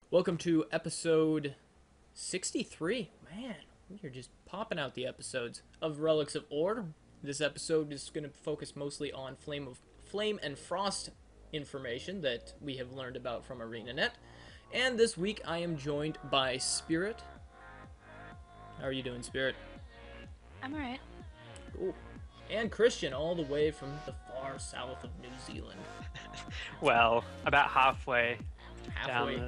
Welcome to episode 63. Man, we are just popping out the episodes of Relics of Orr. This episode is going to focus mostly on Flame and Frost information that we have learned about from ArenaNet. And this week I am joined by Spirit. How are you doing, Spirit? I'm alright. Cool. And Christian, all the way from the far south of New Zealand. Well, about halfway Halfway.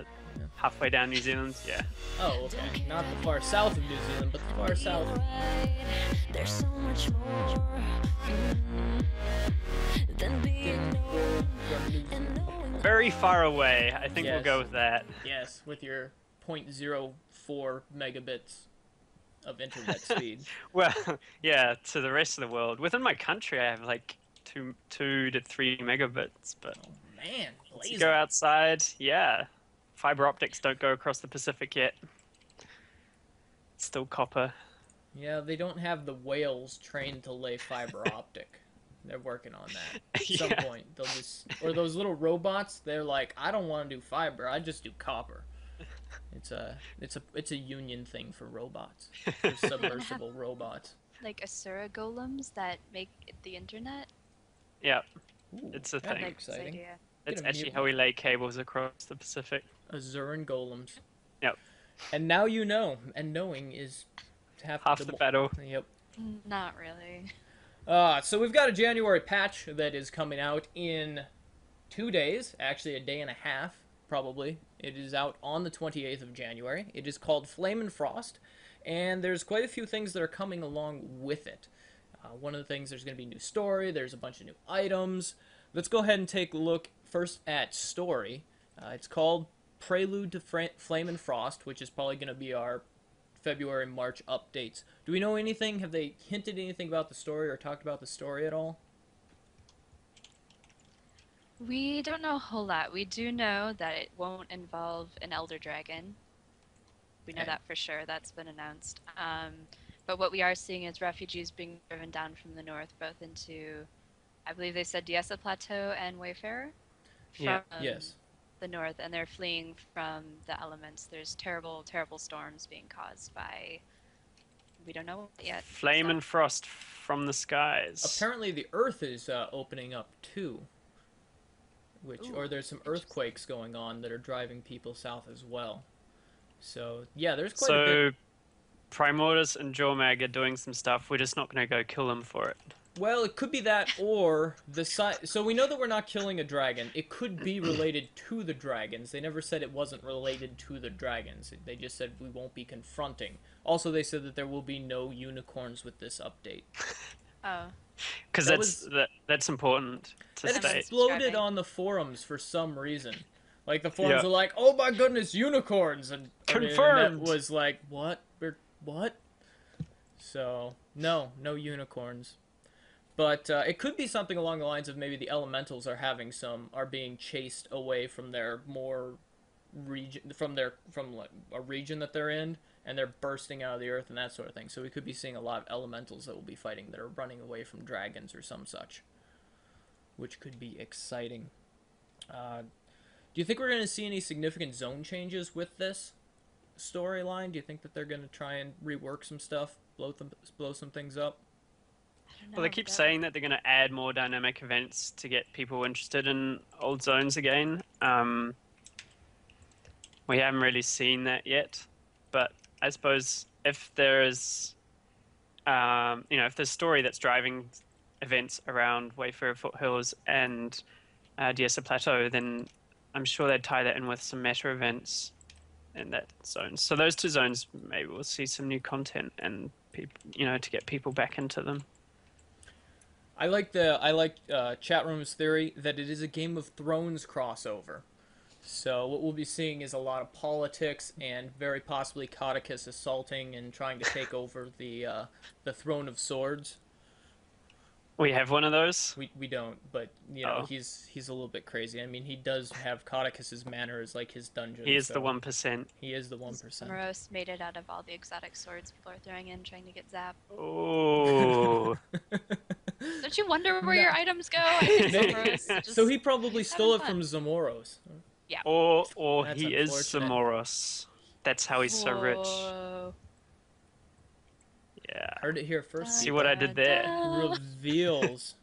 halfway down New Zealand, yeah. Oh, okay. Not the far south of New Zealand, but the far south. There's so much more than being known and knowing. Very far away. I think we'll Yes. go with that. Yes, with your 0.04 megabits of internet speed. Well, yeah, to the rest of the world. Within my country, I have like two to 3 megabits, but Oh man, once you blazing. go outside, yeah. Fiber optics don't go across the Pacific yet. It's still copper. Yeah, they don't have the whales trained to lay fiber optic. They're working on that. At some Yeah. point, they'll just or those little robots. They're like, I don't want to do fiber. I just do copper. It's a union thing for robots, for submersible robots. Like Asura golems that make the internet. Yeah, Ooh, it's a that'd be thing. This exciting. idea. It's Get a actually mutant. how we lay cables across the Pacific. Azuran golems. Yep. And now you know, and knowing is half Half the battle. Yep. Not really. So we've got a January patch that is coming out in 2 days, actually a day and a half, probably. It is out on the 28th of January. It is called Flame and Frost, and there's quite a few things that are coming along with it. One of the things, there's going to be a new story, there's a bunch of new items. Let's go ahead and take a look first at story. It's called Prelude to Flame and Frost, which is probably going to be our February, March updates. Do we know anything? Have they hinted anything about the story or talked about the story at all? We don't know a whole lot. We do know that it won't involve an elder dragon. We know Okay. that for sure. That's been announced. But what we are seeing is refugees being driven down from the north, both into, I believe they said Diesa Plateau and Wayfarer. From Yeah. Yes. the north, and they're fleeing from the elements. There's terrible, terrible storms being caused by, we don't know yet. Flame So- and frost from the skies. Apparently the Earth is opening up too, or there's some earthquakes going on that are driving people south as well. So yeah, there's quite a bit. So, Primordus and Jormag are doing some stuff. We're just not going to go kill them for it. Well, it could be that, or the so we know that we're not killing a dragon. It could be related to the dragons. They never said it wasn't related to the dragons. They just said we won't be confronting. Also, they said that there will be no unicorns with this update. Oh, Because That that's important to That state. exploded Describing. on the forums for some reason. Like the forums Yeah. were like, "Oh my goodness, unicorns!" and Confirmed. It was like, "What? What?" So no unicorns. But it could be something along the lines of maybe the elementals are being chased away from their more region from like a region that they're in, and they're bursting out of the earth and that sort of thing. So we could be seeing a lot of elementals that will be fighting that are running away from dragons or some such, which could be exciting. Do you think we're going to see any significant zone changes with this storyline? Do you think that they're going to try and rework some stuff, blow some things up? I don't know. Well, they keep but- saying that they're going to add more dynamic events to get people interested in old zones again. We haven't really seen that yet, but I suppose if there's, if there's story that's driving events around Wayfarer Foothills and Diesa Plateau, then I'm sure they'd tie that in with some meta events in that zone. So those two zones, maybe we'll see some new content and people, to get people back into them. I like chat room's theory that it is a Game of Thrones crossover. So what we'll be seeing is a lot of politics and very possibly Codicus assaulting and trying to take over the Throne of Swords. We have one of those. We don't, but Oh. he's a little bit crazy. I mean, he does have Codicus's manor as like his dungeon. He is so the 1%. He is the 1%. Moros made it out of all the exotic swords people are throwing in, trying to get zapped. Oh. Don't you wonder where No. your items go? I think Maybe. Moros just So he probably stole it having from Zamoros. Yeah. Or That's he is unfortunate. Samoros. That's how he's so rich. Whoa. Yeah. Heard it here first, See Dun, what people. I dun, did there? dun. Reveals.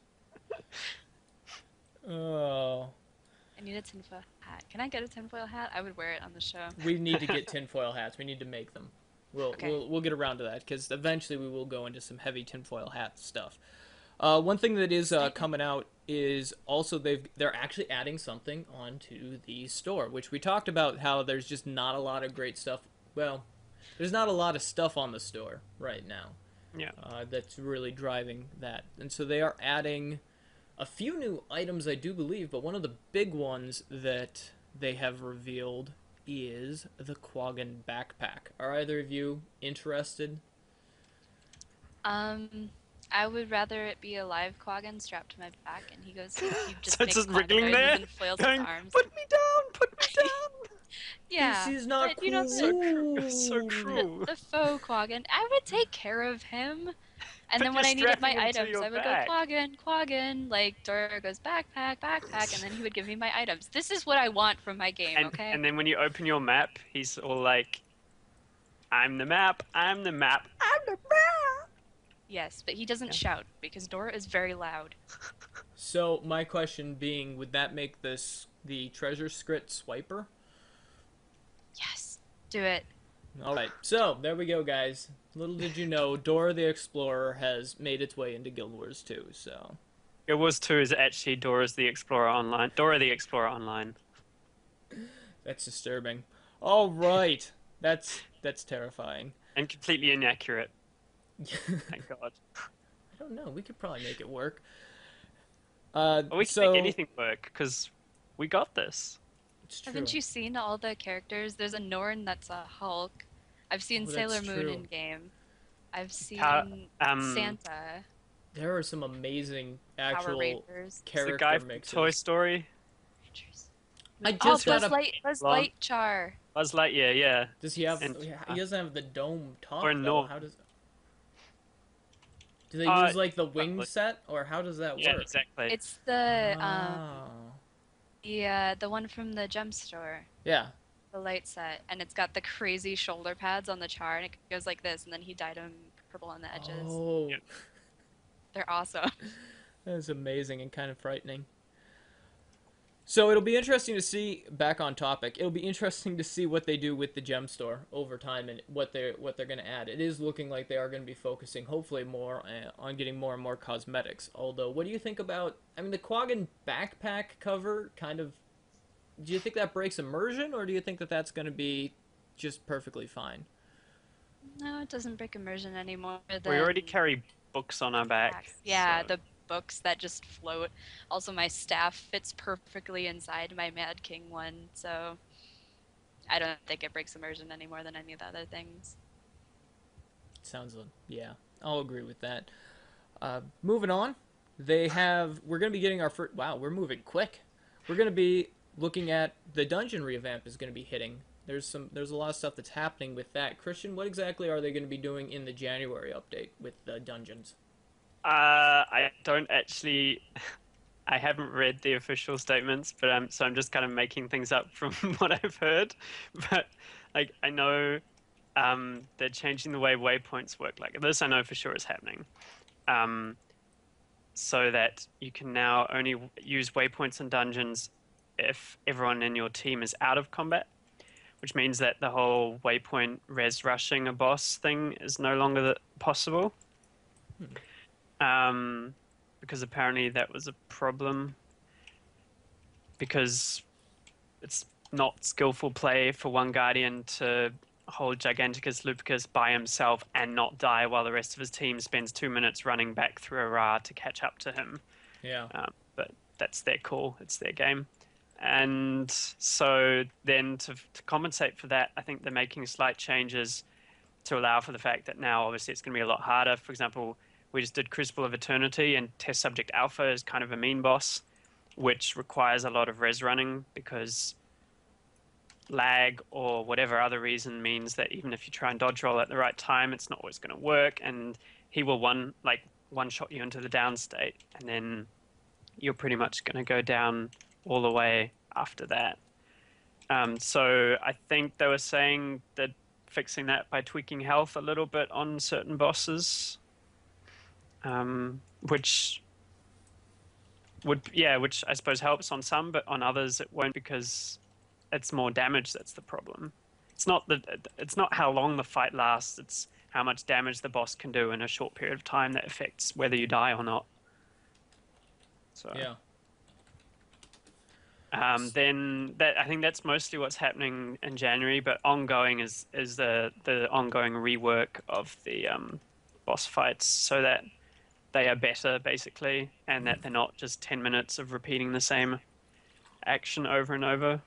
Oh, I need a tinfoil hat. Can I get a tinfoil hat? I would wear it on the show. we need to get tinfoil hats. We need to make them. We'll Okay. we'll get around to that because eventually we will go into some heavy tinfoil hat stuff. One thing that is Exciting. coming out is also they're actually adding something onto the store, which we talked about how there's just not a lot of great stuff. Well, there's not a lot of stuff on the store right now. Yeah. That's really driving that, and so they are adding a few new items, I do believe. But one of the big ones that they have revealed is the Quaggan backpack. Are either of you interested? I would rather it be a live Quaggan strapped to my back, and he just So makes it's just clown wriggling noises there, and flails going, his arms. "Put me down, put me down." Yeah, This is not but you know cool. So true. the faux Quaggan. I would take care of him. And But then when you're I needed my strapping him to items, your I would back. go Quaggan, Quaggan. Like Dora goes backpack, backpack, and then he would give me my items. This is what I want from my game, okay? And then when you open your map, he's all like, "I'm the map. I'm the map. I'm the map." Yes, but he doesn't Yeah. shout because Dora is very loud. So my question being, would that make this the treasure script swiper? Yes, do it. All right. So there we go, guys. Little did you know, Dora the Explorer has made its way into Guild Wars 2. So It was 2 is actually Dora the Explorer Online. Dora the Explorer Online. that's disturbing. All right. That's terrifying. And completely inaccurate. Thank God. I don't know. We could probably make it work. But we can so make anything work because we got this. it's true. Haven't you seen all the characters? There's a Norn that's a Hulk. I've seen Oh, that's Sailor Moon true. in game. I've seen There Santa, are some amazing Power actual Rangers. It's the character guy from mixes. Toy Story. I Oh, just Buzz got a. Lightchar. Buzz Lightyear, yeah. Does he have? And- He doesn't have the dome top Or though. no. How does? Do they Uh, use like the wing probably. set, or how does that Yeah, work? exactly. It's the Oh. the one from the gem store, Yeah. the light set, and it's got the crazy shoulder pads on the char, and it goes like this, and then he dyed them purple on the edges. Oh, Yep. They're awesome. that's amazing and kind of frightening. So it'll be interesting to see. Back on topic, it'll be interesting to see what they do with the gem store over time and what they're going to add. It is looking like they are going to be focusing, hopefully, more on getting more and more cosmetics. Although, what do you think about? I mean, the Quaggan backpack cover kind of. Do you think that breaks immersion, or do you think that that's going to be just perfectly fine? No, it doesn't break immersion anymore. We already than carry books on our back. packs. Yeah, so- the books that just float. Also, my staff fits perfectly inside my Mad King one, so I don't think it breaks immersion any more than any of the other things. Yeah, I'll agree with that. Moving on, we're going to be getting our first. Wow, we're moving quick. We're going to be looking at the dungeon revamp is going to be hitting. There's a lot of stuff that's happening with that. Christian, what exactly are they going to be doing in the January update with the dungeons? I don't actually. I haven't read the official statements, but I'm just kind of making things up from what I've heard. But like I know, they're changing the way waypoints work. Like this, I know for sure is happening. So that you can now only use waypoints in dungeons if everyone in your team is out of combat, which means that the whole waypoint res rushing a boss thing is no longer possible. Because apparently that was a problem. Because it's not skillful play for one Guardian to hold Giganticus Lupicus by himself and not die while the rest of his team spends 2 minutes running back through a Ra to catch up to him. Yeah. But that's their call. It's their game. And so then to compensate for that, I think they're making slight changes to allow for the fact that now obviously it's going to be a lot harder. For example, we just did Crucible of Eternity, and Test Subject Alpha is kind of a mean boss, which requires a lot of res running because lag or whatever other reason means that even if you try and dodge roll at the right time, it's not always going to work, and he will one shot you into the down state, and then you're pretty much going to go down all the way after that. So I think they were saying that fixing that by tweaking health a little bit on certain bosses, which which I suppose helps on some, but on others it won't because it's more damage that's the problem. It's not how long the fight lasts, it's how much damage the boss can do in a short period of time that affects whether you die or not. So Yeah. then that I think that's mostly what's happening in January, but ongoing is the ongoing rework of the boss fights so that they are better basically, and that they're not just 10 minutes of repeating the same action over and over.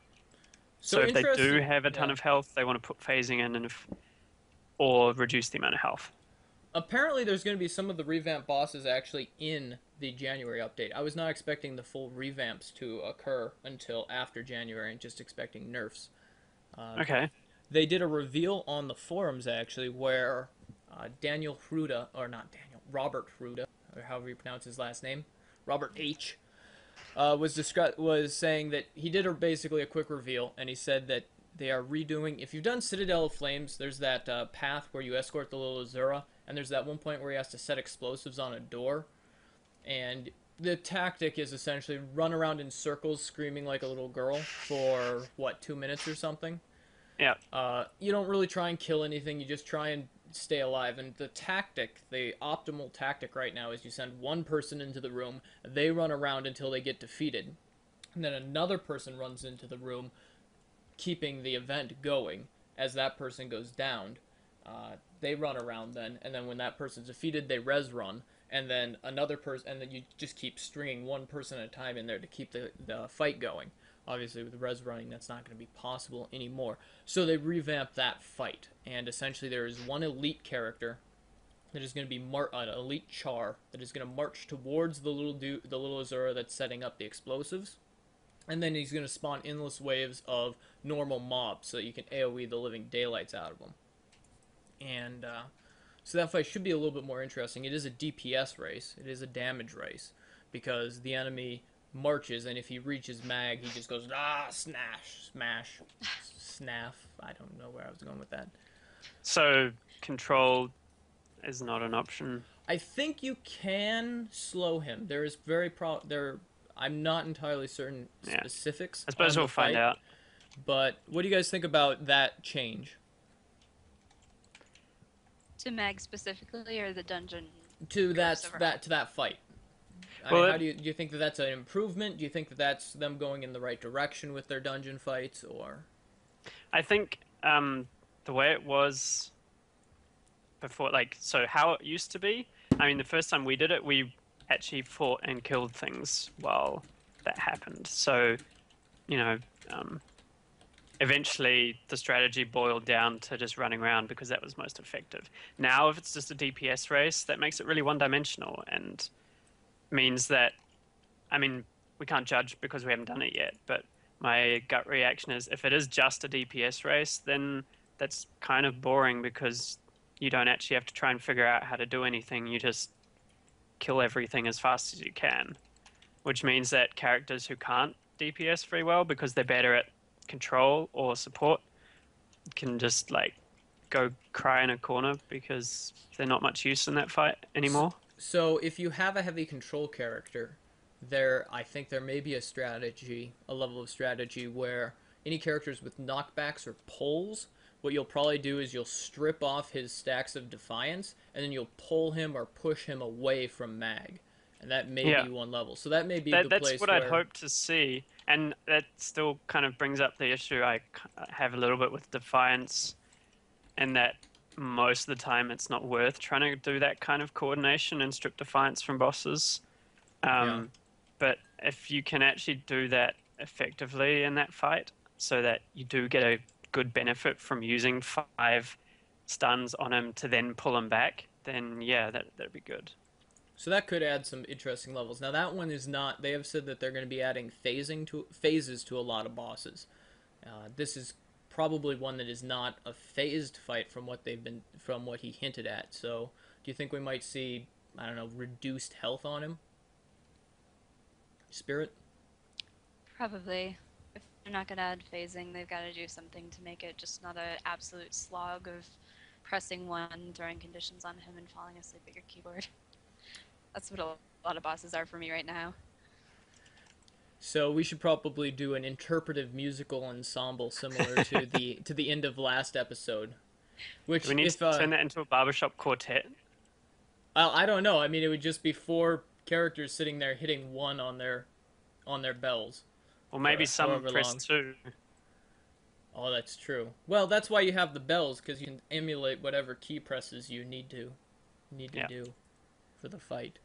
So So if they do interesting. have a ton Yeah. of health, they want to put phasing in, or reduce the amount of health. Apparently, there's going to be some of the revamped bosses actually in the January update. I was not expecting the full revamps to occur until after January, and just expecting nerfs. Okay. They did a reveal on the forums actually, where Daniel Hruda, or not Daniel, Robert Hruda, or however you pronounce his last name, Robert H. Was saying that he did basically a quick reveal, and he said that they are redoing. If you've done Citadel of Flames, there's that path where you escort the little Azura, and there's that one point where he has to set explosives on a door, and the tactic is essentially run around in circles screaming like a little girl for what, 2 minutes or something. Yeah. You don't really try and kill anything. You just try and stay alive. And the tactic, the optimal tactic right now, is you send one person into the room. They run around until they get defeated, and then another person runs into the room, keeping the event going. As that person goes down, they run around then, and then when that person's defeated, they res run, and then another person, and then you just keep stringing one person at a time in there to keep the fight going. Obviously, with res running, that's not going to be possible anymore. So they revamped that fight, and essentially there is one elite character that is going to be an elite char that is going to march towards the little Azura that's setting up the explosives, and then he's going to spawn endless waves of normal mobs so that you can AoE the living daylights out of them. And so that fight should be a little bit more interesting. It is a DPS race. It is a damage race, because the enemy marches, and if he reaches mag, he just goes smash, snaff. I don't know where I was going with that. So control is not an option. I think you can slow him. There is I'm not entirely certain specifics. I suppose on we'll the find fight, out. But what do you guys think about that change To Mag specifically, or the dungeon? to Goes overall. to that fight? I Well, mean, how do you think that that's an improvement? Do you think that that's them going in the right direction with their dungeon fights, or? I think the way it was before, like, so how it used to be, I mean, the first time we did it, we actually fought and killed things while that happened. So, you know, eventually the strategy boiled down to just running around because that was most effective. Now, if it's just a DPS race, that makes it really one-dimensional and means that, I mean, we can't judge because we haven't done it yet, but my gut reaction is if it is just a DPS race, then that's kind of boring because you don't actually have to try and figure out how to do anything. You just kill everything as fast as you can, which means that characters who can't DPS very well because they're better at control or support can just like go cry in a corner because they're not much use in that fight anymore. So if you have a heavy control character, I think there may be a level of strategy where any characters with knockbacks or pulls, what you'll probably do is you'll strip off his stacks of defiance, and then you'll pull him or push him away from mag, and that may be one level. So that may be the That's place what where I'd hope to see, and that still kind of brings up the issue I have a little bit with Defiance, and that most of the time it's not worth trying to do that kind of coordination and strip Defiance from bosses. But if you can actually do that effectively in that fight, so that you do get a good benefit from using 5 stuns on him to then pull him back, then yeah, that'd be good. So that could add some interesting levels. Now that one is not. They have said that they're going to be adding phases to a lot of bosses. This is probably one that is not a phased fight from what he hinted at. So do you think we might see, I don't know, reduced health on him? Spirit? Probably. If not gonna add phasing. They've got to do something to make it just not an absolute slog of pressing one, throwing conditions on him, and falling asleep at your keyboard. That's what a lot of bosses are for me right now. So we should probably do an interpretive musical ensemble similar to the end of last episode. Do Which, we need if to turn that into a barbershop quartet? I don't know. I mean, it would just be four characters sitting there hitting one on their bells Or for maybe some however press long. two. Oh, that's true. Well, that's why you have the bells, because you can emulate whatever key presses you need to Yeah. do for the fight.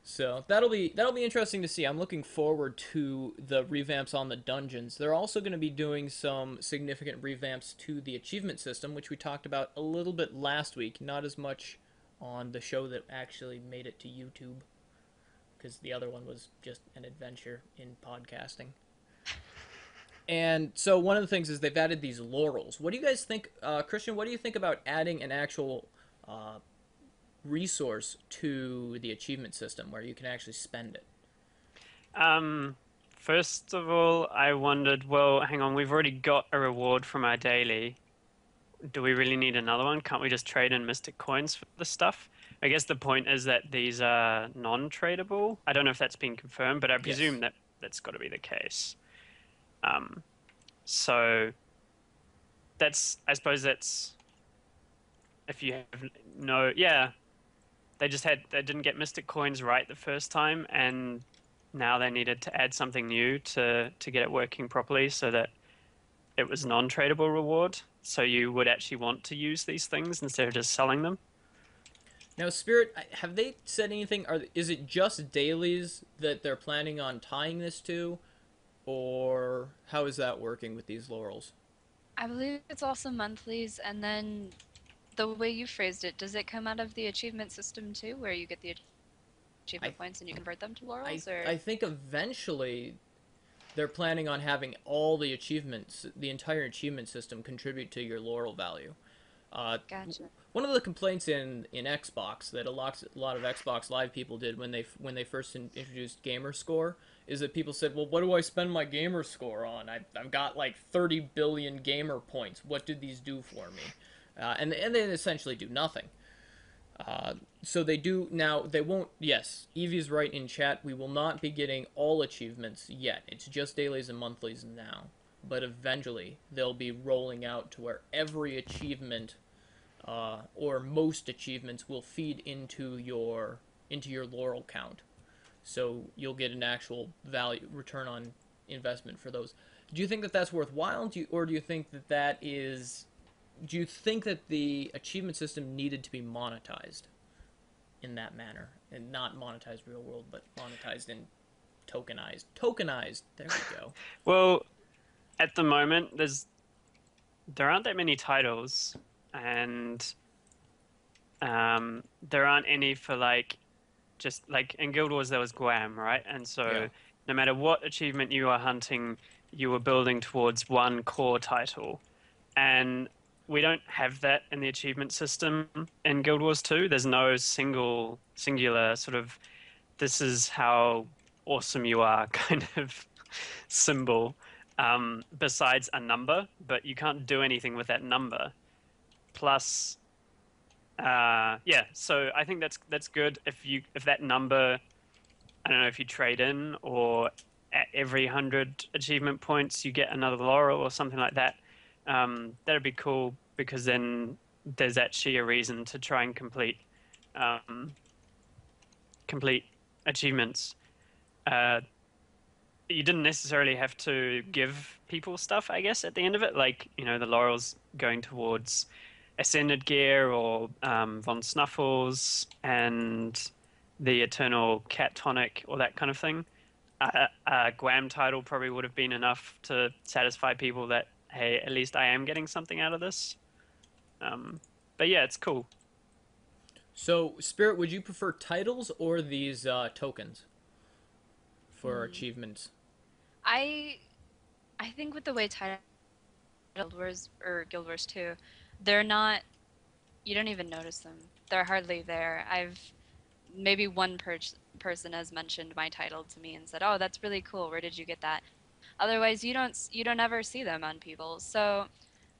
So that'll be interesting to see. I'm looking forward to the revamps on the dungeons. They're also going to be doing some significant revamps to the achievement system, which we talked about a little bit last week. Not as much on the show that actually made it to YouTube, because the other one was just an adventure in podcasting. And so one of the things is they've added these laurels. What do you guys think, Christian? What do you think about adding an actual resource to the achievement system where you can actually spend it? First of all, I wondered, well, hang on, we've already got a reward from our daily. Do we really need another one? Can't we just trade in mystic coins for the stuff? I guess the point is that these are non-tradable. I don't know if that's been confirmed, but I presume Yes. that that's got to be the case. So I suppose that's if you have yeah, they didn't get mystic coins right the first time, and now they needed to add something new to get it working properly so that it was non-tradable reward. So you would actually want to use these things instead of just selling them. Now, Spirit, have they said anything? Is it just dailies that they're planning on tying this to, or how is that working with these laurels? I believe it's also monthlies, and then the way you phrased it, does it come out of the achievement system too, where you get the achievement points and you convert them to I laurels, or I think eventually they're planning on having all the achievements, the entire achievement system, contribute to your laurel value. gotcha. One of the complaints in Xbox that a lot of Xbox Live people did when they first introduced Gamer Score is that people said, "Well, what do I spend my Gamer Score on? I've got like 30 billion gamer points. What did these do for me?" And they essentially do nothing. So they do now. They won't. Yes, Evie's right in chat. We will not be getting all achievements yet. It's just dailies and monthlies now. But eventually, they'll be rolling out to where every achievement, or most achievements, will feed into your laurel count. So you'll get an actual value return on investment for those. Do you think that that's worthwhile? Or do you think that that is? Do you think that the achievement system needed to be monetized in that manner, and not monetized real world, but monetized in tokenized? Tokenized. There we go. Well, at the moment, there aren't that many titles, and there aren't any for just like in Guild Wars there was Guam, right? And so Yeah. no matter what achievement you are hunting, you were building towards one core title, and we don't have that in the achievement system in Guild Wars 2. There's no singular sort of this is how awesome you are kind of symbol, besides a number, but you can't do anything with that number. Plus, yeah, so I think that's good if that number, I don't know if you trade in or at every 100 achievement points you get another laurel or something like that. That'd be cool because then there's actually a reason to try and complete achievements. You didn't necessarily have to give people stuff, I guess, at the end of it. Like, the laurels going towards Ascended Gear or Von Snuffles and the Eternal Cat Tonic or that kind of thing. A Guam title probably would have been enough to satisfy people that, hey, at least I am getting something out of this. But yeah, it's cool. So, Spirit, would you prefer titles or these tokens for achievements? I think with the way Guild Wars or Guild Wars 2, they're not. You don't even notice them. They're hardly there. Maybe one person has mentioned my title to me and said, "Oh, that's really cool. Where did you get that?" Otherwise, you don't ever see them on people. So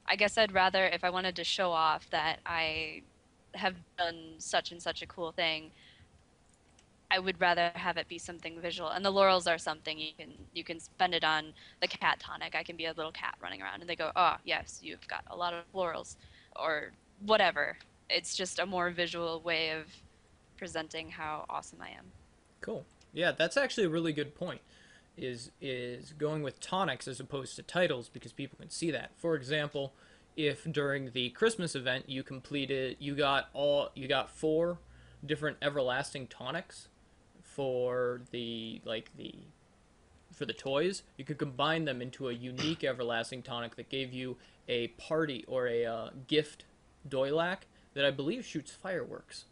I guess I'd rather, if I wanted to show off that I have done such and such a cool thing, I would rather have it be something visual. And the laurels are something you can spend it on. The cat tonic. I can be a little cat running around, and they go, "Oh, yes, you've got a lot of laurels," or whatever. It's just a more visual way of presenting how awesome I am. Cool. Yeah, that's actually a really good point. Is going with tonics as opposed to titles because people can see that. For example, if during the Christmas event you got 4 different everlasting tonics for the toys, you could combine them into a unique everlasting tonic that gave you a party or a gift doylac that I believe shoots fireworks,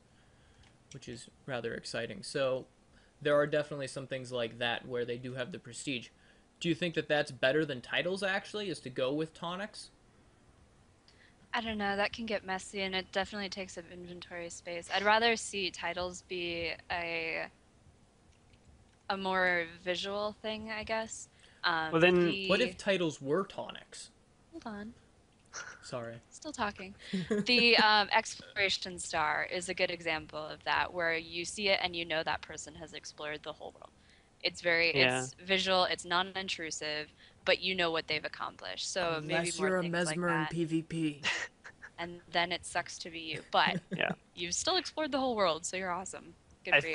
which is rather exciting. So there are definitely some things like that where they do have the prestige. Do you think that that's better than titles, actually, is to go with tonics? I don't know, that can get messy and it definitely takes up inventory space. I'd rather see titles be a more visual thing, I guess. Well, then- What if titles were tonics? Hold on, Sorry. still talking. The exploration star is a good example of that, where you see it and you know that person has explored the whole world. Yeah. It's visual, it's non-intrusive, but you know what they've accomplished. So maybe more things like that. PvP. And then it sucks to be you. But Yeah. you've still explored the whole world, so you're awesome. Good I for you.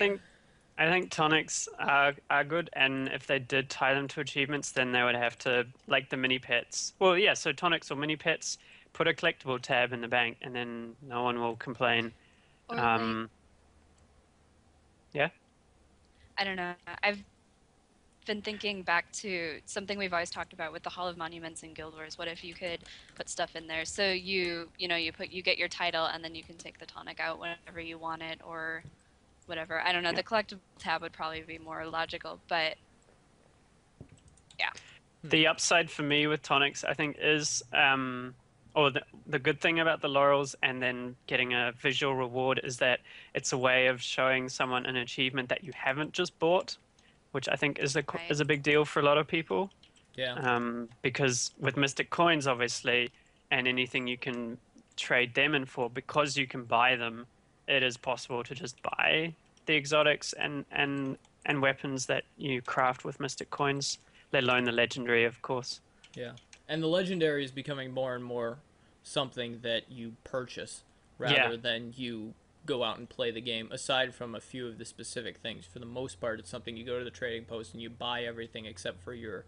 think tonics are good, and if they did tie them to achievements, then they would have to, like the mini pets. Well, yeah, so tonics or mini pets, put a collectible tab in the bank, and then no one will complain. Or like, Yeah. I don't know. I've been thinking back to something we've always talked about with the Hall of Monuments and Guild Wars. What if you could put stuff in there? So you get your title and then you can take the tonic out whenever you want it or whatever. I don't know. Yeah. The collectible tab would probably be more logical, but yeah. The upside for me with tonics, I think, is or the good thing about the laurels and then getting a visual reward is that it's a way of showing someone an achievement that you haven't just bought, which I think is Right. a big deal for a lot of people. Yeah. Because with Mystic Coins, obviously, and anything you can trade them in for, because you can buy them, it is possible to just buy the exotics and weapons that you craft with Mystic Coins, let alone the legendary, of course. Yeah. And the legendary is becoming more and more something that you purchase rather Yeah. than you go out and play the game, aside from a few of the specific things. For the most part, it's something you go to the trading post and you buy everything except for your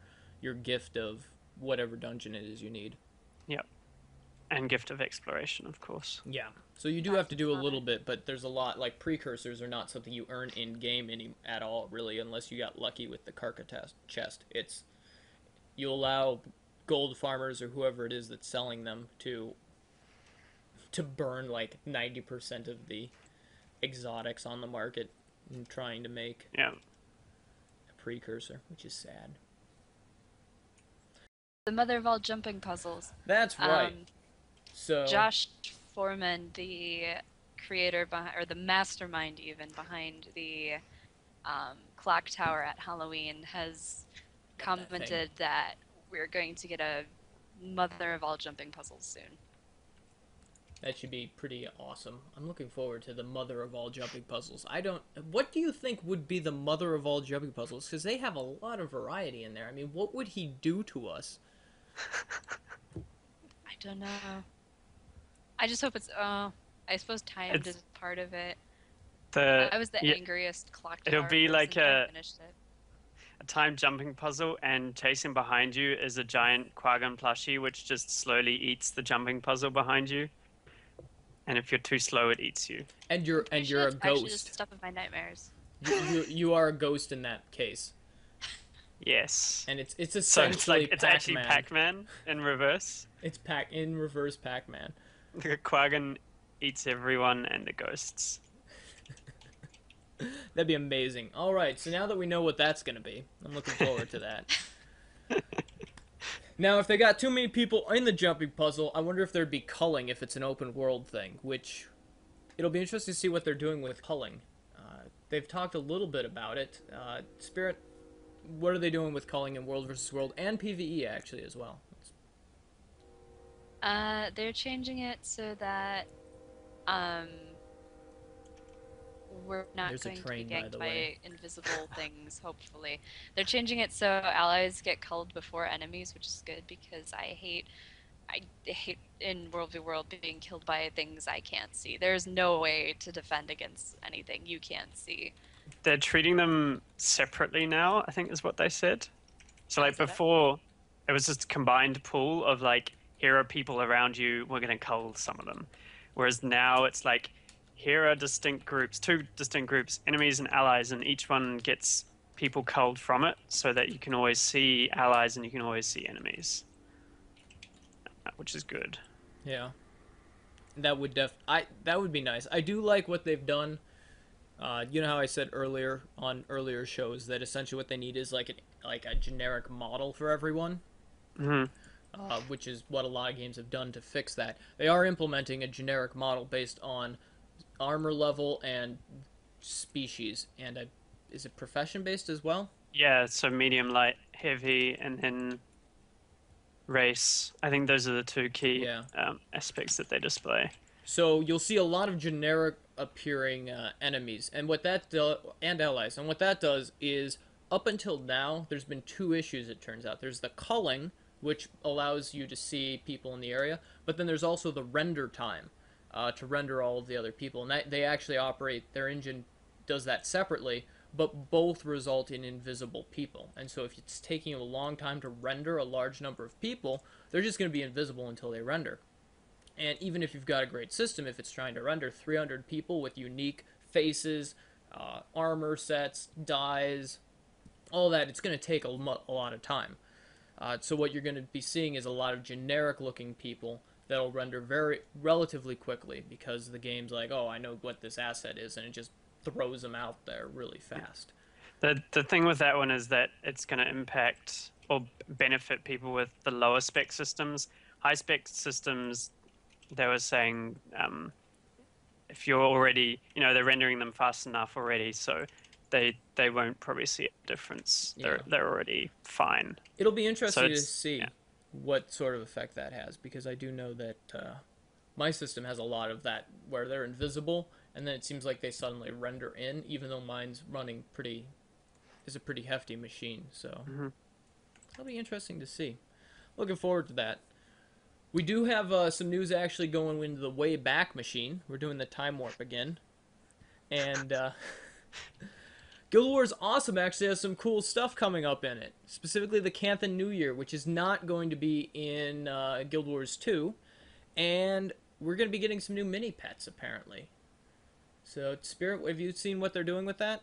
gift of whatever dungeon it is you need. Yep. And Gift of Exploration, of course. Yeah. So you do have to do a little bit, but there's a lot, like precursors are not something you earn in game at all, really, unless you got lucky with the Karka chest. It's you allow gold farmers or whoever it is that's selling them to burn like 90% of the exotics on the market and trying to make Yeah. a precursor, which is sad. The mother of all jumping puzzles. That's right. So Josh Foreman, the creator behind, or the mastermind even behind the clock tower at Halloween, has Got that thing. commented that we're going to get a mother of all jumping puzzles soon. that should be pretty awesome. I'm looking forward to the mother of all jumping puzzles. What do you think would be the mother of all jumping puzzles? Because they have a lot of variety in there. I mean, what would he do to us? I don't know. I just hope it's. I suppose timed It's- is part of it. The I was the yeah, angriest clock it'll tower be person like when I a- finished it. time jumping puzzle, and chasing behind you is a giant Quaggan plushie, which just slowly eats the jumping puzzle behind you. And if you're too slow, it eats you. And you're a Actually, it's actually just ghost. stuff of my nightmares. You are a ghost in that case, Yes. and it's So essentially it's actually Pac-Man. Pac-Man in reverse. It's in reverse Pac-Man. The Quaggan eats everyone and the ghosts. That'd be amazing. All right, so now that we know what that's gonna be, I'm looking forward to that. Now, if they got too many people in the jumping puzzle, I wonder if there'd be culling if it's an open world thing, which it'll be interesting to see what they're doing with culling. They've talked a little bit about it. Spirit what are they doing with culling in World versus World and PvE actually as well? They're changing it so that um, we're not There's a going to be train, by ganked the by way. invisible things, hopefully. They're changing it so allies get culled before enemies, which is good because I hate in World v World being killed by things I can't see. There's no way to defend against anything you can't see. They're treating them separately now, I think is what they said. So like Is that it? before, it was just a combined pool of like, here are people around you, we're going to cull some of them. Whereas now it's like, here are distinct groups, two distinct groups, enemies and allies, and each one gets people culled from it so that you can always see allies and you can always see enemies. Which is good. Yeah. That would that would be nice. I do like what they've done. You know how I said earlier on earlier shows that essentially what they need is like a generic model for everyone, which is what a lot of games have done to fix that. They are implementing a generic model based on armor level and species, and is it profession based as well? Yeah, so medium, light, heavy, and then race. I think those are the two key Yeah. aspects that they display. So you'll see a lot of generic appearing enemies, and and allies, and what that does is, up until now, there's been two issues. It turns out there's the culling, which allows you to see people in the area, but then there's also the render time to render all of the other people, and they actually operate their engine does that separately, but both result in invisible people. And so if it's taking a long time to render a large number of people, they're just going to be invisible until they render. And even if you've got a great system, if it's trying to render 300 people with unique faces, armor sets, dyes, all that, it's going to take a lot of time. So what you're going to be seeing is a lot of generic-looking people that'll render very relatively quickly because the game's like, oh, I know what this asset is, and it just throws them out there really fast. The thing with that one is that it's going to impact or benefit people with the lower spec systems. High spec systems, they were saying, if you're already, they're rendering them fast enough already, so they won't probably see a difference. Yeah. They're already fine. It'll be interesting to it's- see yeah. what sort of effect that has, because I do know that my system has a lot of that where they're invisible, and then it seems like they suddenly render in, even though mine's running is a pretty hefty machine. So it'll be interesting to see. Looking forward to that. We do have some news actually going into the way back machine. We're doing the time warp again, and Guild Wars Awesome actually has some cool stuff coming up in it. Specifically the Canthan New Year, which is not going to be in Guild Wars 2. And we're going to be getting some new mini pets, apparently. So, Spirit, have you seen what they're doing with that?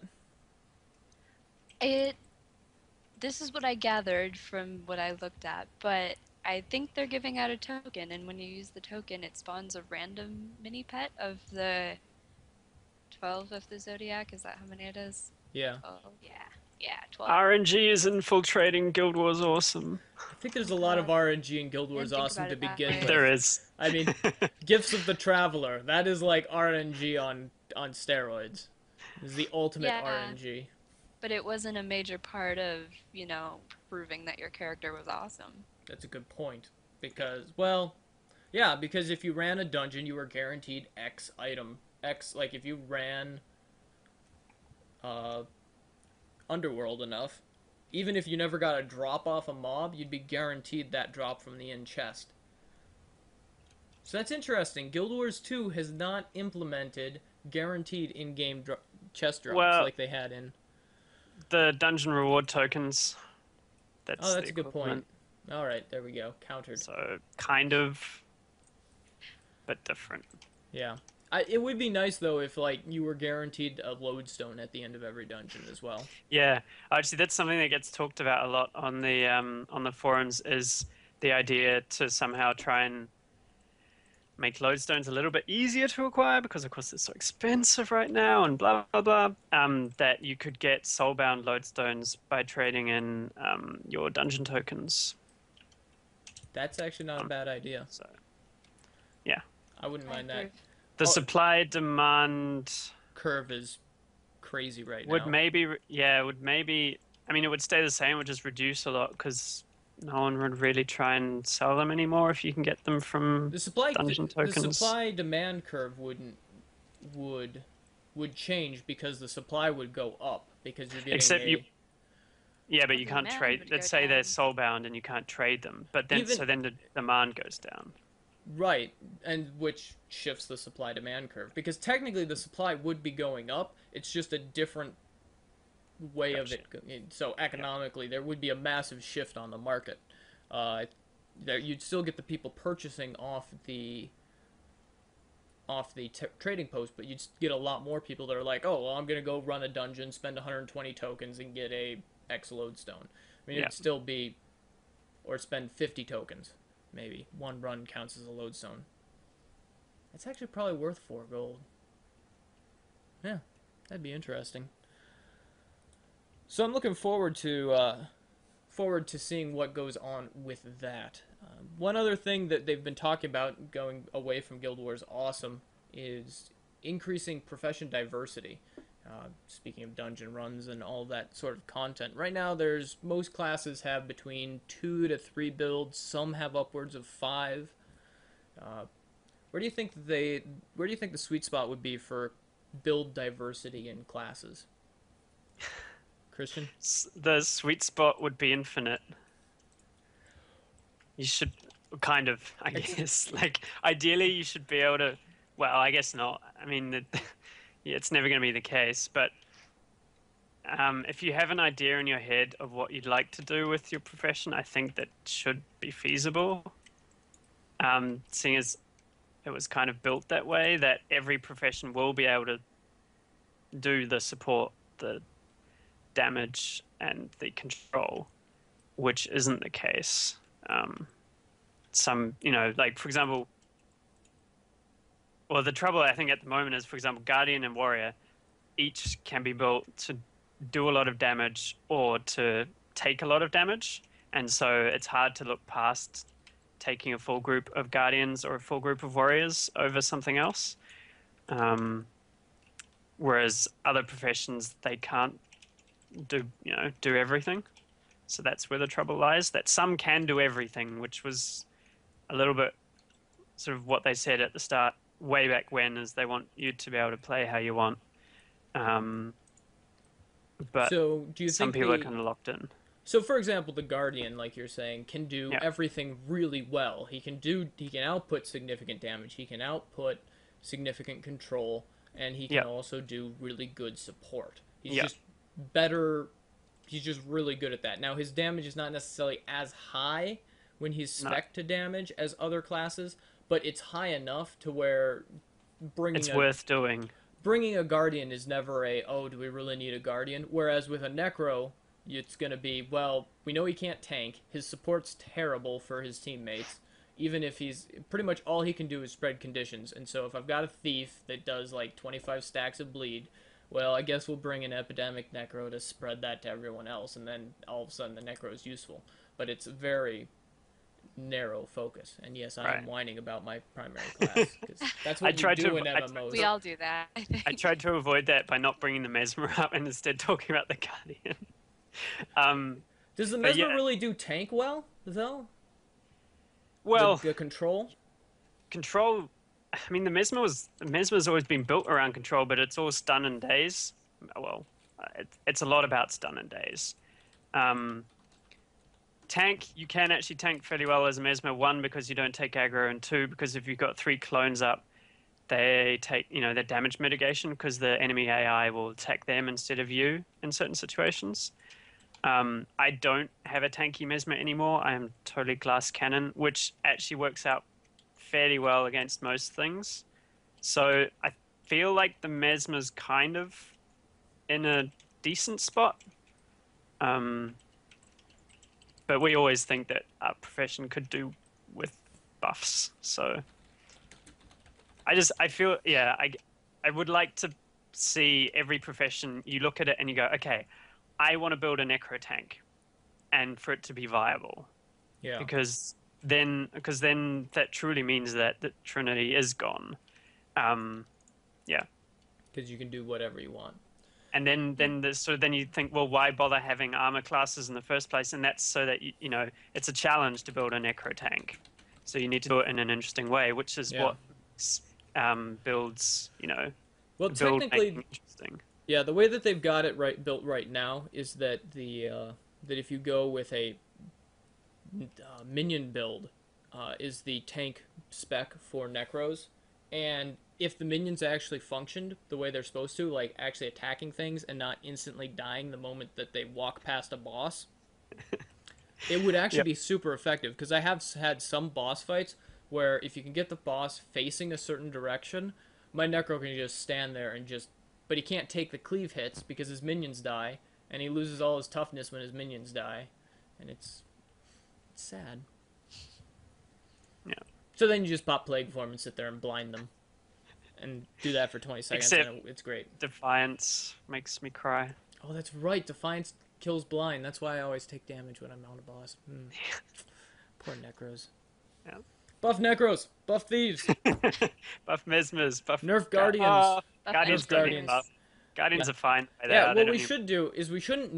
This is what I gathered from what I looked at, but I think they're giving out a token, and when you use the token, it spawns a random mini pet of the 12 of the Zodiac. Is that how many it is? Yeah. Oh, yeah, 12. RNG is infiltrating Guild Wars Awesome. I think there's a lot of RNG in Guild Wars Didn't think Awesome about to it that begin way. with. There is. I mean, Gifts of the Traveler. That is like RNG on steroids. This is the ultimate Yeah. RNG. But it wasn't a major part of, proving that your character was awesome. That's a good point. Because, well, yeah, because if you ran a dungeon, you were guaranteed X item. X, like if you ran Underworld enough, even if you never got a drop off a mob, you'd be guaranteed that drop from the in chest. So that's interesting. Guild Wars 2 has not implemented guaranteed in-game chest drops like they had in... The dungeon reward tokens. Oh, that's a good point. All right, there we go. Countered. So, kind of, but different. Yeah. It would be nice, though, if, like, you were guaranteed a lodestone at the end of every dungeon as well. Yeah, actually, that's something that gets talked about a lot on the forums, is the idea to somehow try and make lodestones a little bit easier to acquire, because, of course, it's so expensive right now, and blah, blah, blah, that you could get soulbound lodestones by trading in your dungeon tokens. That's actually not a bad idea. So, yeah. I wouldn't mind that. The supply-demand curve is crazy right would now. maybe I mean, it would stay the same, it would just reduce a lot because no one would really try and sell them anymore if you can get them from dungeon The tokens. supply demand curve would would change because the supply would go up because you're getting Except you, a yeah, but Well, you the can't demand trade. would Let's go say they're down. soulbound and you can't trade them, but then even then the demand goes down. right, and which shifts the supply demand curve because technically the supply would be going up. It's just a different way of Gotcha. it. So economically, there would be a massive shift on the market. Uh, there you'd still get the people purchasing off the trading post, but you'd get a lot more people that are like, oh, well, I'm gonna go run a dungeon, spend 120 tokens, and get a X lodestone. I mean, Yeah. it'd still be, or spend 50 tokens, maybe one run counts as a lodestone. That's actually probably worth 4 gold. Yeah, that'd be interesting. So I'm looking forward to seeing what goes on with that. One other thing that they've been talking about going away from Guild Wars Awesome is increasing profession diversity. Speaking of dungeon runs and all that sort of content, right now there's most classes have between 2 to 3 builds. Some have upwards of 5. Uh, where do you think the sweet spot would be for build diversity in classes? Christian? The sweet spot would be infinite. You should kind of, I guess, like ideally you should be able to. Well, I guess not. I mean, yeah, it's never going to be the case. But if you have an idea in your head of what you'd like to do with your profession, I think that should be feasible. Seeing as it was kind of built that way, that every profession will be able to do the support, the damage, and the control, which isn't the case. Some, like for example, well, the trouble I think at the moment is, for example, Guardian and Warrior each can be built to do a lot of damage or to take a lot of damage, and so it's hard to look past taking a full group of Guardians or a full group of Warriors over something else. Whereas other professions, they can't do everything. So that's where the trouble lies, that some can do everything, which was a little bit sort of what they said at the start, way back when, is they want you to be able to play how you want. But So do you some think people are kind of locked in. So, for example, the Guardian, like you're saying, can do Yeah. everything really well. He can output significant damage. He can output significant control, and he can Yeah. also do really good support. He's Yeah. just better. He's just really good at that. Now, his damage is not necessarily as high when he's No. spec to damage as other classes, but it's high enough to where It's worth doing. bringing a Guardian is never oh, do we really need a Guardian? Whereas with a Necro, it's going to be, well, we know he can't tank. His support's terrible for his teammates. Even if he's pretty much all he can do is spread conditions. And so if I've got a thief that does like 25 stacks of bleed, well, I guess we'll bring an epidemic Necro to spread that to everyone else. And then all of a sudden the Necro is useful. But it's a very narrow focus. And yes, I'm Right. whining about my primary class. Because that's what I you tried do to- in I- MMOs. We all do that, I think. I tried to avoid that by not bringing the Mesmer up and instead talking about the Guardian. Does the but Mesmer yeah. really do tank well, though? Well, The control? control. I mean, the Mesmer's always been built around control, but it's all stun and daze. Well, it's a lot about stun and daze. Tank, you can actually tank fairly well as a Mesmer. One, because you don't take aggro, and two, because if you've got 3 clones up, they take their damage mitigation because the enemy AI will attack them instead of you in certain situations. I don't have a tanky Mesmer anymore. I am totally glass cannon, which actually works out fairly well against most things. So I feel like the Mesmer's kind of in a decent spot. But we always think that our profession could do with buffs. So I feel, yeah, I would like to see every profession, you look at it and you go, okay, I want to build a necro tank and for it to be viable. Yeah. Because then that truly means that the Trinity is gone. Yeah. Because you can do whatever you want. And then you think, well, why bother having armor classes in the first place? And that's so that you know it's a challenge to build a necro tank. So you need to do it in an interesting way, which is Yeah. what builds, you know, Well, build technically, making interesting. yeah, the way that they've got it built right now is that that if you go with a minion build, is the tank spec for Necros, and if the minions actually functioned the way they're supposed to, like actually attacking things and not instantly dying the moment that they walk past a boss, it would actually Yep. be super effective. Because I have had some boss fights where if you can get the boss facing a certain direction, my Necro can just stand there and just, but he can't take the cleave hits because his minions die, and he loses all his toughness when his minions die, and it's sad. Yeah. So then you just pop Plague Form and sit there and blind them. And do that for 20 seconds, Except- and it's great. Defiance makes me cry. Oh, that's right. Defiance kills blind. That's why I always take damage when I'm on a boss. Poor Necros. Yeah. Buff Necros. Buff Thieves. Buff Mesmers. Buff Nerf Guardians. Oh, Buff Guardians Nerf don't need Guardians. buff. Guardians Yeah. are fine. By Yeah, that. They what don't we need- should do is we shouldn't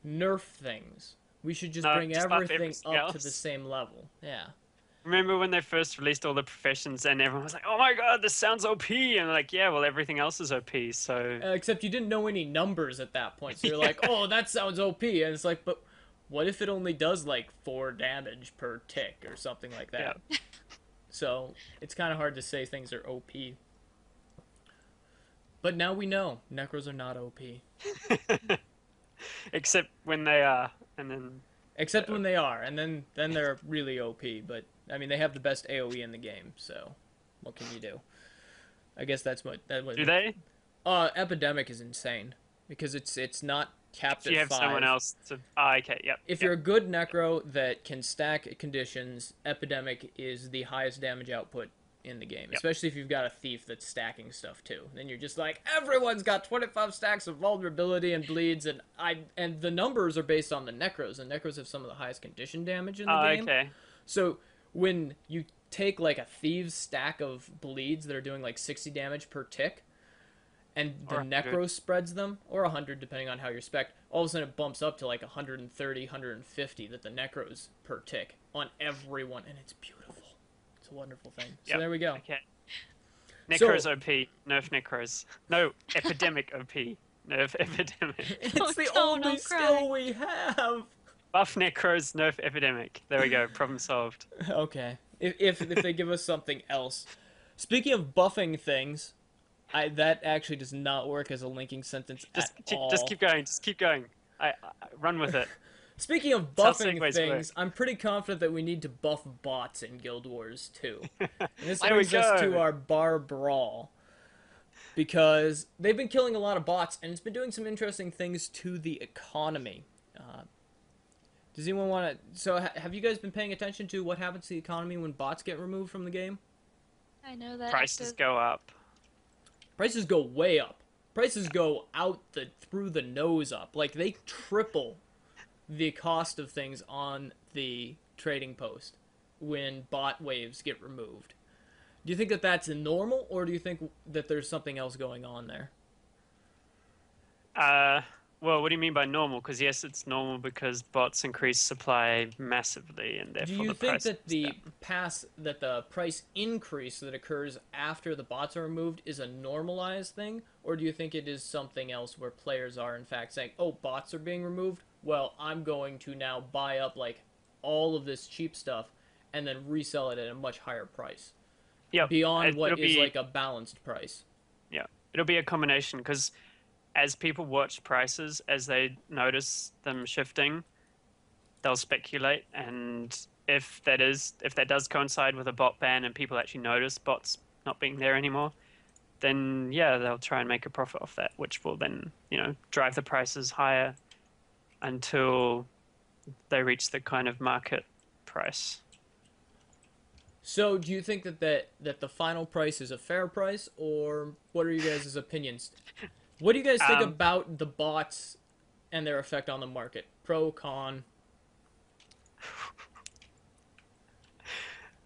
nerf things. We should just No, bring just buff everything everything up to else. the same level. Yeah. Remember when they first released all the professions and everyone was like, "Oh my god, this sounds OP," and like, yeah, well, everything else is OP. So Except you didn't know any numbers at that point, so you're like, "Oh, that sounds OP," and it's like, but what if it only does like 4 damage per tick or something like that? So it's kind of hard to say things are OP. But now we know Necros are not OP, except when they are, and then except when they are, and then they're really OP. But I mean, they have the best AOE in the game, so what can you do? I guess that's what that was. do they? Epidemic is insane because it's not capped Do you at have 5. someone else to? Ah, okay, yep. If yep. you're a good Necro that can stack conditions, Epidemic is the highest damage output in the game. Yep. Especially if you've got a Thief that's stacking stuff too. Then you're just like, everyone's got 25 stacks of vulnerability and bleeds, and the numbers are based on the Necros, and Necros have some of the highest condition damage in the Ah, game. okay. So when you take like a Thieves stack of bleeds that are doing like 60 damage per tick, and the Or 100. Necro spreads them, or 100 depending on how you're spec'd, all of a sudden it bumps up to like 130, 150 that the Necros per tick on everyone, and it's beautiful. It's a wonderful thing. So Yep. there we go. Okay. Necros So- OP. Nerf Necros. No, Epidemic OP. Nerf Epidemic. It's Don't- the don't, only I'll cry. skill we have. Buff Necros, nerf Epidemic. There we go. Problem solved. Okay. If they give us something else. Speaking of buffing things, that actually does not work as a linking sentence Just at all. just keep going. Just keep going. I run with it. Speaking of That's how buffing segues things, work. I'm pretty confident that we need to buff bots in Guild Wars 2. And this There we brings us to go. our bar brawl. Because they've been killing a lot of bots, and it's been doing some interesting things to the economy. Does anyone want to... So, have you guys been paying attention to what happens to the economy when bots get removed from the game? I know that Prices active- go up. Prices go way up. Prices go through the nose up. Like, they triple the cost of things on the trading post when bot waves get removed. Do you think that that's normal, or do you think that there's something else going on there? Well, what do you mean by normal? Because yes, it's normal because bots increase supply massively, and Do therefore you the think price that goes down. the price increase that occurs after the bots are removed is a normalized thing, or do you think it is something else where players are in fact saying, "Oh, bots are being removed. Well, I'm going to now buy up like all of this cheap stuff and then resell it at a much higher price Yep. beyond what it'll is be- like a balanced price." Yeah, it'll be a combination because as people watch prices, as they notice them shifting, they'll speculate, and if that does coincide with a bot ban and people actually notice bots not being there anymore, then yeah, they'll try and make a profit off that, which will then drive the prices higher until they reach the kind of market price. So, do you think that the final price is a fair price, or what are you guys' opinions? What do you guys think about the bots and their effect on the market? Pro, con?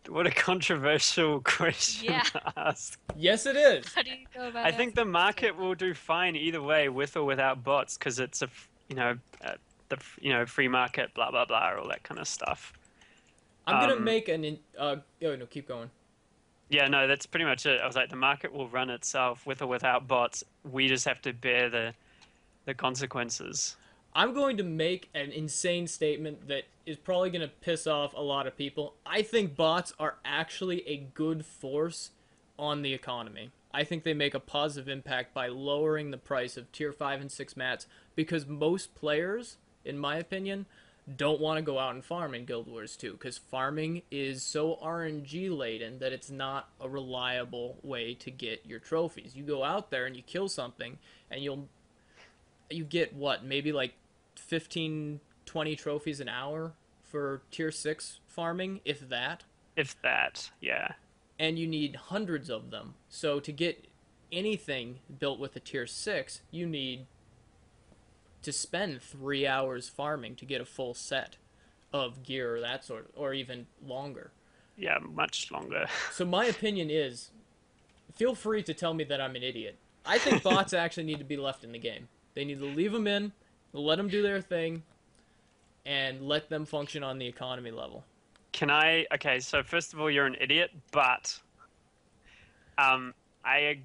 What a controversial question Yeah. to ask. Yes, it is. How do you go about I think the asking market will do fine either way, with or without bots, because it's free market, blah blah blah, all that kind of stuff. I'm gonna Um, make oh no, keep going. Yeah, no, that's pretty much it. I was like, the market will run itself with or without bots. We just have to bear the consequences. I'm going to make an insane statement that is probably going to piss off a lot of people. I think bots are actually a good force on the economy. I think they make a positive impact by lowering the price of tier 5 and 6 mats because most players, in my opinion, don't want to go out and farm in Guild Wars 2 because farming is so RNG laden that it's not a reliable way to get your trophies. You go out there and you kill something and you get what, maybe like 15 20 trophies an hour for tier 6 farming, if that. If that, yeah. And you need hundreds of them. So to get anything built with a tier 6, you need to spend 3 hours farming to get a full set of gear or that sort of, or even longer. Yeah, much longer. So my opinion is, feel free to tell me that I'm an idiot. I think bots actually need to be left in the game. They need to leave them in, let them do their thing, and let them function on the economy level. Okay, so first of all, you're an idiot, but I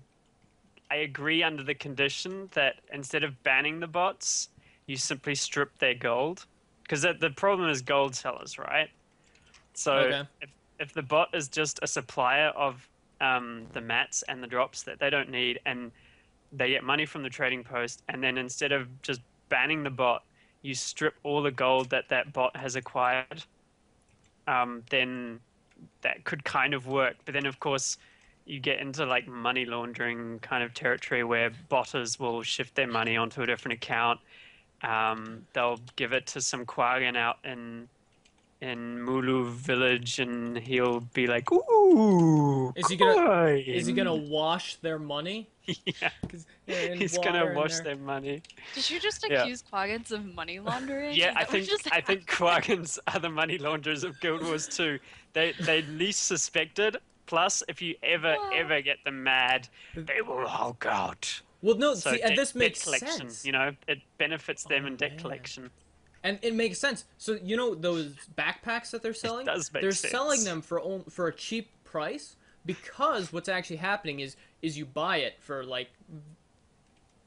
agree under the condition that instead of banning the bots, you simply strip their gold. Because the problem is gold sellers, right? So Okay. if the bot is just a supplier of the mats and the drops that they don't need, and they get money from the trading post, and then instead of just banning the bot, you strip all the gold that bot has acquired, then that could kind of work. But then, of course, you get into like money laundering kind of territory where botters will shift their money onto a different account. They'll give it to some Quaggan out in Mulu village, and he'll be like, "Ooh, Is he gonna coin." wash their money? Yeah, 'Cause they're in he's water gonna and wash they're- their money. Did you just Yeah. accuse Quaggans of money laundering? Yeah, Is I that what think just I think Quaggans are the money launderers of Guild Wars 2. They least suspected. Plus, if you ever get them mad, they will Hulk out. Well, no, So see, and this debt makes collection, sense. you know, it benefits them Oh, in debt man. collection. And it makes sense. So you know those backpacks that they're selling? does make they're sense. selling them for a cheap price because what's actually happening is you buy it for like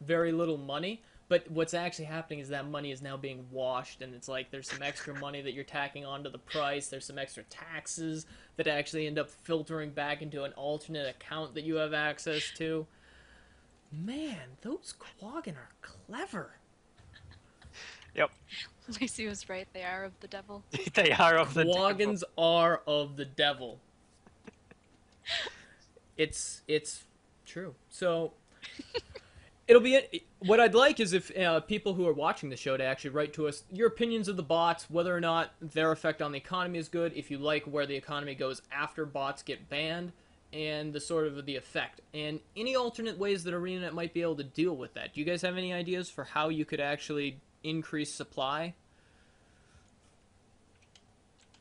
very little money, but what's actually happening is that money is now being washed, and it's like there's some extra money that you're tacking onto the price. There's some extra taxes that actually end up filtering back into an alternate account that you have access to. Man, those Quaggan are clever. Yep, Lacey was right. They are of the devil. they are of the devil. Quaggans are of the devil. It's true. So it'll be what I'd like is if people who are watching the show to actually write to us your opinions of the bots, whether or not their effect on the economy is good, if you like where the economy goes after bots get banned, and the sort of the effect, and any alternate ways that ArenaNet might be able to deal with that. Do you guys have any ideas for how you could actually increase supply?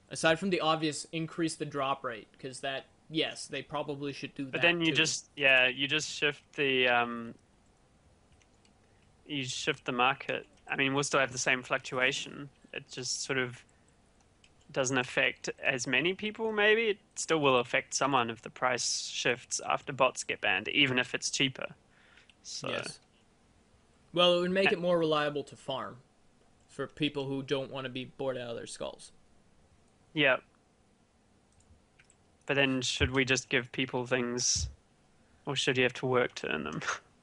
Aside from the obvious, increase the drop rate, because that, yes, they probably should do that. But then you too. you just shift the market. I mean, we'll still have the same fluctuation. It just sort of doesn't affect as many people. Maybe it still will affect someone if the price shifts after bots get banned, even if it's cheaper. So Yes. Well, it would make it more reliable to farm for people who don't want to be bored out of their skulls. yeah. But then, should we just give people things, or should you have to work to earn them?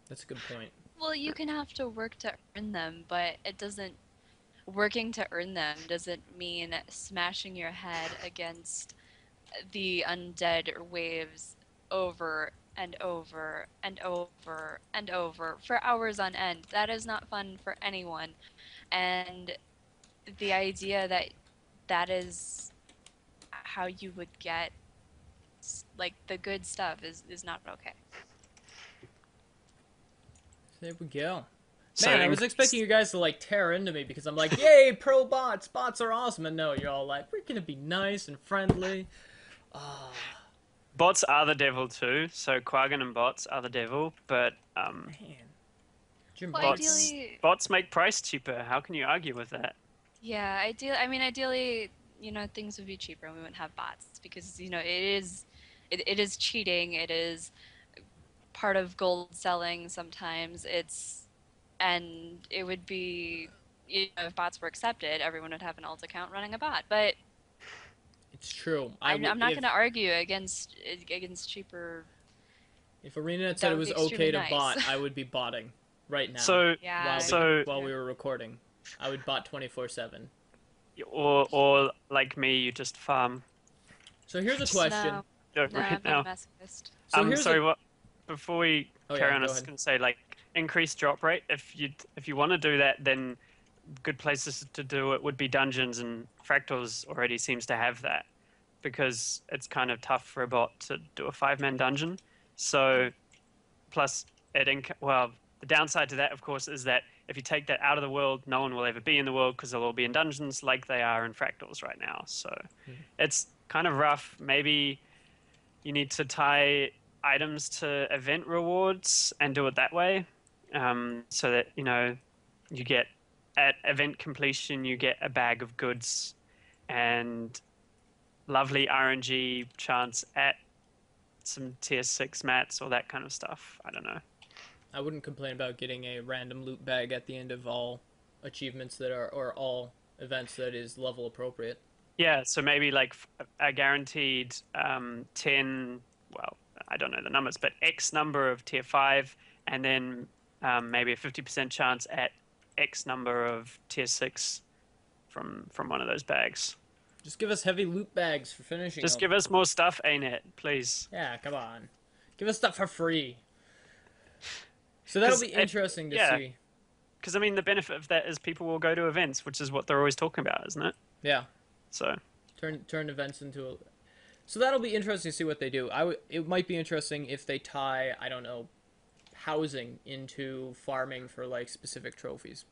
That's a good point. Well, you can have to work to earn them, but it doesn't. Working to earn them doesn't mean smashing your head against the undead waves over and over and over and over for hours on end. That is not fun for anyone. And the idea that that is how you would get like the good stuff is not okay. There we go. So Man, I was expecting you guys to like tear into me because I'm like, yay, pro bots, bots are awesome, and no, you're all like, we're gonna be nice and friendly. Ah, Bots are the devil too, so Quaggan and bots are the devil, but man. Jim Well, Barton. bots make price cheaper. How can you argue with that? yeah, ideally, things would be cheaper and we wouldn't have bots because, it is cheating. It is part of gold selling sometimes. And it would be, if bots were accepted, everyone would have an alt account running a bot. But It's true. I'm not going to argue against cheaper. If ArenaNet said That it would was be okay extremely to nice. bot, I would be botting right now. So, Yeah. While we were recording, I would bot 24/7. or like me, you just farm. So here's a question. No, Right I'm now. not a masochist. So here's sorry. a- What? Before we Oh, carry yeah, on, I go was ahead. going to say like increase drop rate. If you want to do that, then good places to do it would be dungeons, and Fractals already seems to have that because it's kind of tough for a bot to do a 5-man dungeon. So plus well, the downside to that, of course, is that if you take that out of the world, no one will ever be in the world because they'll all be in dungeons like they are in Fractals right now. So it's kind of rough. Maybe you need to tie items to event rewards and do it that way, so that you get at event completion you get a bag of goods and lovely RNG chance at some tier 6 mats or that kind of stuff. I don't know. I wouldn't complain about getting a random loot bag at the end of all achievements that are, or all events that is level appropriate. Yeah, so maybe like a guaranteed 10, well, I don't know the numbers, but X number of tier 5, and then maybe a 50% chance at X number of tier 6 from one of those bags. Just give us heavy loot bags for finishing Just them. give us more stuff, ANET, please. Yeah, come on. Give us stuff for free. So that'll be interesting to see. Because, I mean, the benefit of that is people will go to events, which is what they're always talking about, isn't it? Yeah. So Turn events into a... So that'll be interesting to see what they do. It might be interesting if they tie, I don't know, housing into farming for, like, specific trophies.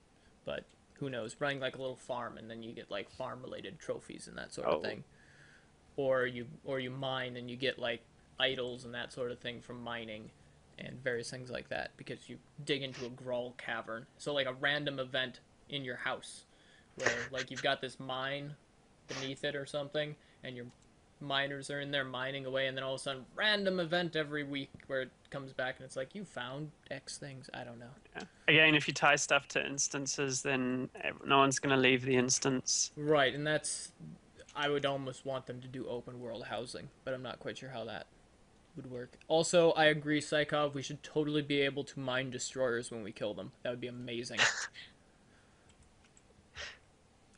But who knows? Running, like, a little farm, and then you get, like, farm-related trophies and that sort of thing. Or you mine and you get, like, idols and that sort of thing from mining and various things like that because you dig into a Grawl cavern. So, like, a random event in your house where, like, you've got this mine beneath it or something, and your miners are in there mining away, and then all of a sudden, random event every week where it comes back and it's like, you found X things. I don't know. yeah. Again, if you tie stuff to instances, then no one's going to leave the instance. Right, and that's... I would almost want them to do open world housing, but I'm not quite sure how that would work. Also, I agree, Psychov, we should totally be able to mine destroyers when we kill them. That would be amazing.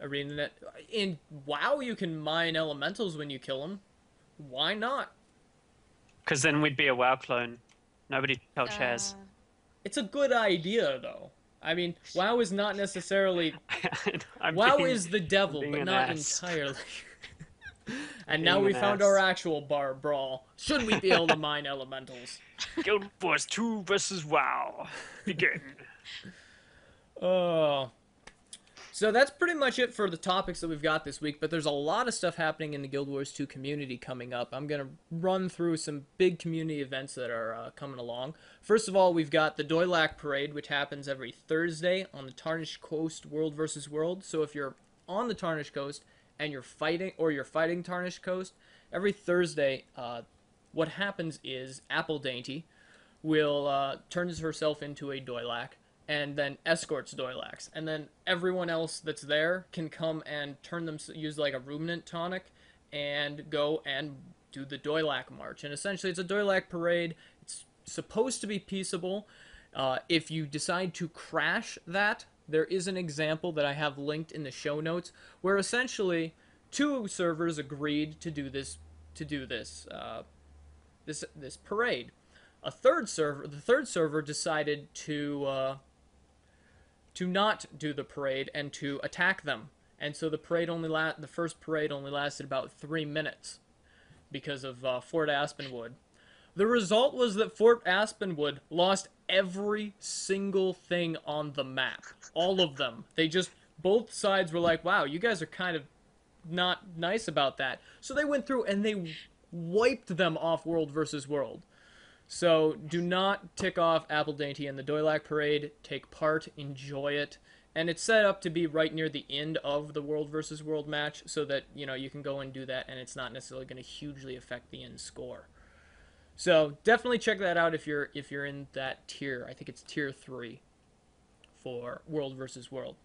ArenaNet. In WoW, you can mine elementals when you kill them. Why not? Because then we'd be a WoW clone. Nobody tell Chaz. It's a good idea, though. I mean, WoW is not necessarily... I'm WoW being- is the devil, being but an not ass. entirely. And now Being we an found ass. our actual bar brawl. Should we be able to mine elementals? Guild Wars 2 versus WoW. Begin. Oh. So that's pretty much it for the topics that we've got this week, but there's a lot of stuff happening in the Guild Wars 2 community coming up. I'm going to run through some big community events that are coming along. First of all, we've got the Doylak Parade, which happens every Thursday on the Tarnished Coast World versus World. So if you're on the Tarnished Coast and you're fighting Tarnished Coast, every Thursday, what happens is Apple Dainty will turns herself into a Doylak, and then escorts Doylax, and then everyone else that's there can come and use like a ruminant tonic and go and do the Doylak March. And essentially it's a Doylak parade. It's supposed to be peaceable. If you decide to crash that, there is an example that I have linked in the show notes where essentially 2 servers agreed to do this this parade. The third server decided to not do the parade and to attack them. And so the first parade only lasted about 3 minutes because of Fort Aspenwood. The result was that Fort Aspenwood lost every single thing on the map. All of them. Both sides were like, wow, you guys are kind of not nice about that. So they went through and they wiped them off World versus World. So do not tick off Apple Dainty and the Doylak Parade. Take part, enjoy it. And it's set up to be right near the end of the World versus World match so that, you can go and do that and it's not necessarily going to hugely affect the end score. So definitely check that out if you're in that tier. I think it's tier 3 for World versus World.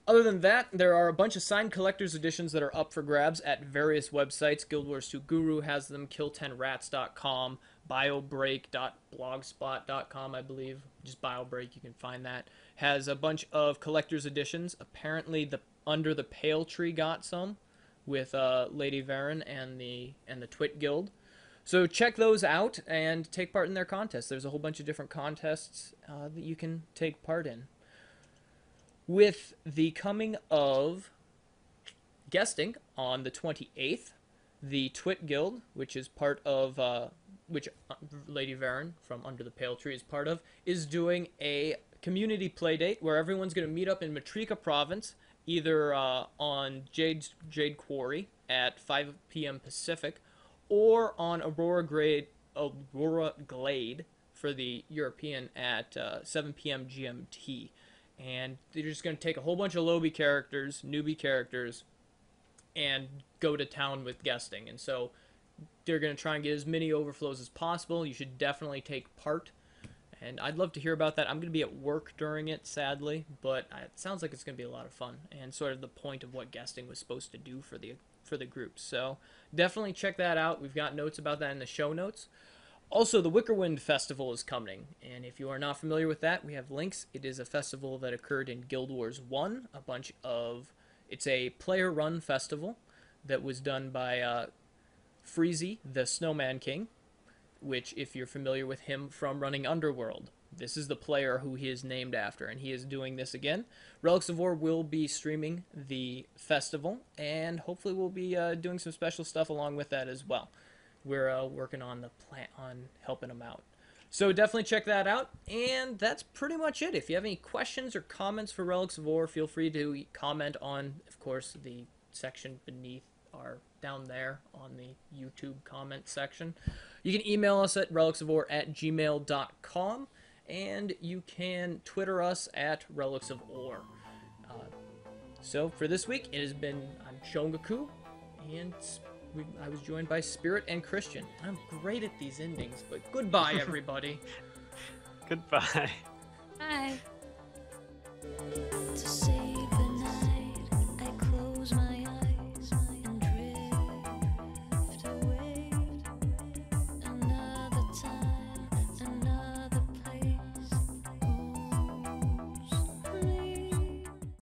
Other than that, there are a bunch of signed collector's editions that are up for grabs at various websites. Guild Wars 2 Guru has them, kill10rats.com, biobreak.blogspot.com, I believe. Just biobreak, you can find that. Has a bunch of collector's editions. Apparently, the Under the Pale Tree got some with Lady Varen and the Twit Guild. So check those out and take part in their contests. There's a whole bunch of different contests that you can take part in. With the coming of guesting on the 28th, the Twit Guild, which is part of, which Lady Varen from Under the Pale Tree is part of, is doing a community playdate where everyone's going to meet up in Matrika Province, either on Jade Quarry at 5 p.m. Pacific, or on Aurora Glade for the European at 7 p.m. GMT. And they're just going to take a whole bunch of newbie characters, and go to town with guesting. And so they're going to try and get as many overflows as possible. You should definitely take part. And I'd love to hear about that. I'm going to be at work during it, sadly, but it sounds like it's going to be a lot of fun and sort of the point of what guesting was supposed to do for the group. So definitely check that out. We've got notes about that in the show notes. Also, the Wickerwind Festival is coming, and if you are not familiar with that, we have links. It is a festival that occurred in Guild Wars 1. It's a player-run festival that was done by Freezy, the Snowman King, which, if you're familiar with him from running Underworld, this is the player who he is named after, and he is doing this again. Relics of Orr will be streaming the festival, and hopefully we'll be doing some special stuff along with that as well. We're working on the plan on helping them out. So definitely check that out, and that's pretty much it. If you have any questions or comments for Relics of Orr, feel free to comment on, of course, the section beneath or down there on the YouTube comment section. You can email us at relicsofore@gmail.com, and you can Twitter us at Relics of Orr. So for this week, I'm Shongaqu, and I was joined by Spirit and Christian. I'm great at these endings, but goodbye, everybody. Goodbye. Bye.